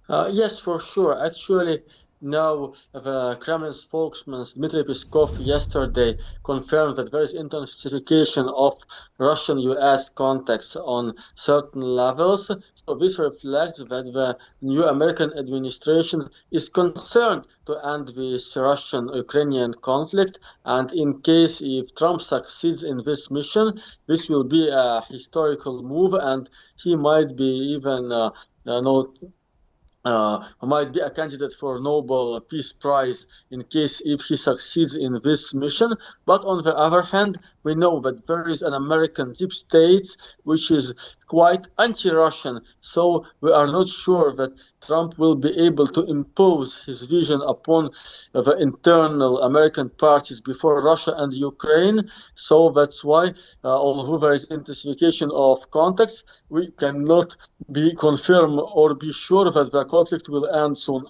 Yes, for sure. Actually, now the Kremlin spokesman Dmitry Peskov yesterday confirmed that there is intensification of Russian-US contacts on certain levels. So this reflects that the new American administration is concerned to end this Russian-Ukrainian conflict. And in case if Trump succeeds in this mission, this will be a historical move, and he might be even no might be a candidate for Nobel Peace Prize in case if he succeeds in this mission. But on the other hand, we know that there is an American deep state which is quite anti-Russian. So we are not sure that Trump will be able to impose his vision upon the internal American parties before Russia and Ukraine. So that's why, although there is intensification of contacts, we cannot be confirmed or be sure that the conflict will end soon.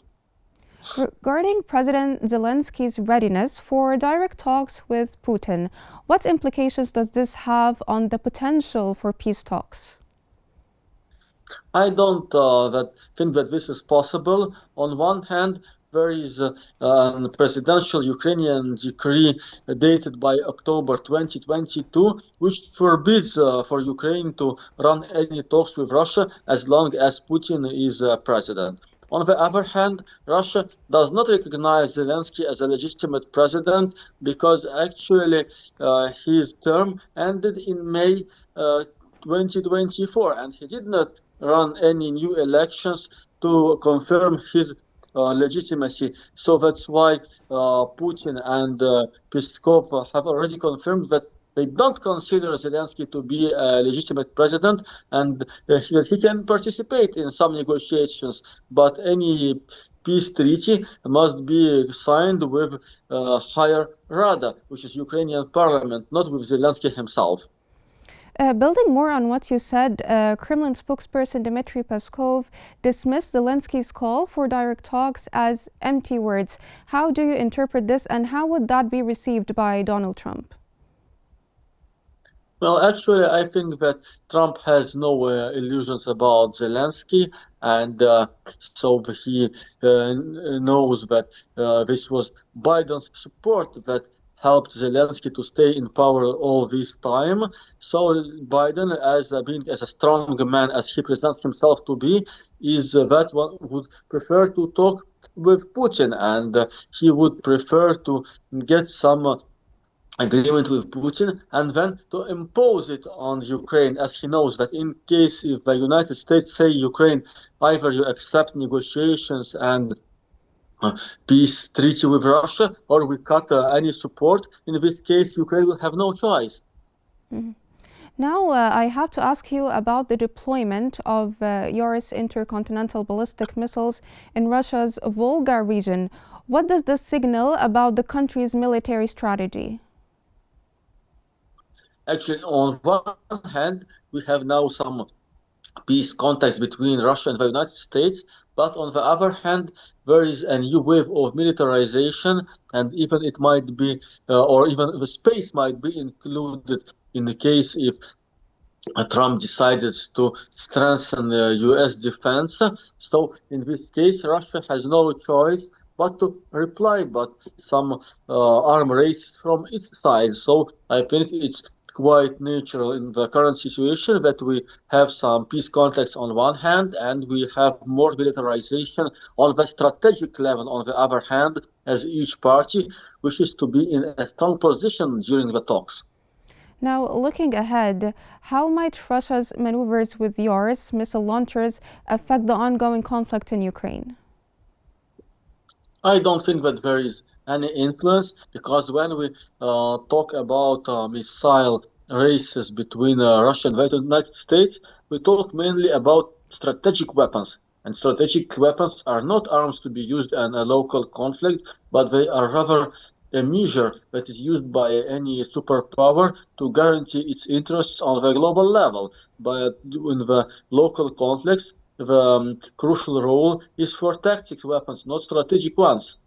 Regarding President Zelensky's readiness for direct talks with Putin, what implications does this have on the potential for peace talks? I don't think that this is possible. On one hand, there is a presidential Ukrainian decree dated by October 2022, which forbids for Ukraine to run any talks with Russia as long as Putin is president. On the other hand, Russia does not recognize Zelensky as a legitimate president because actually his term ended in May 2024, and he did not run any new elections to confirm his legitimacy. So that's why Putin and Peskov have already confirmed that they don't consider Zelensky to be a legitimate president, and he can participate in some negotiations, but any peace treaty must be signed with higher Rada, which is Ukrainian parliament, not with Zelensky himself. Building more on what you said, Kremlin spokesperson Dmitry Peskov dismissed Zelensky's call for direct talks as empty words. How do you interpret this, and how would that be received by Donald Trump? Well, actually, I think that Trump has no illusions about Zelensky, and so he knows that this was Biden's support that helped Zelensky to stay in power all this time. So Biden, being as a strong man as he presents himself to be, is that one would prefer to talk with Putin, and he would prefer to get some agreement with Putin and then to impose it on Ukraine, as he knows that in case if the United States say Ukraine, either you accept negotiations and peace treaty with Russia, or we cut any support. In this case, Ukraine will have no choice. Mm-hmm. Now, I have to ask you about the deployment of Yaris intercontinental ballistic missiles in Russia's Volga region. What does this signal about the country's military strategy? Actually, on one hand, we have now some peace contacts between Russia and the United States, but on the other hand, there is a new wave of militarization, and even it might be, or even the space might be included in the case if Trump decided to strengthen U.S. defense. So in this case, Russia has no choice but to reply, but some arm races from its side. So I think it's quite natural in the current situation that we have some peace contacts on one hand and we have more militarization on the strategic level on the other hand, as each party wishes to be in a strong position during the talks. Now, looking ahead, how might Russia's maneuvers with Yaris missile launchers affect the ongoing conflict in Ukraine? I don't think that there is any influence, because when we talk about missile races between Russia and the United States, we talk mainly about strategic weapons. And strategic weapons are not arms to be used in a local conflict, but they are rather a measure that is used by any superpower to guarantee its interests on the global level. But in the local conflicts, the crucial role is for tactical weapons, not strategic ones.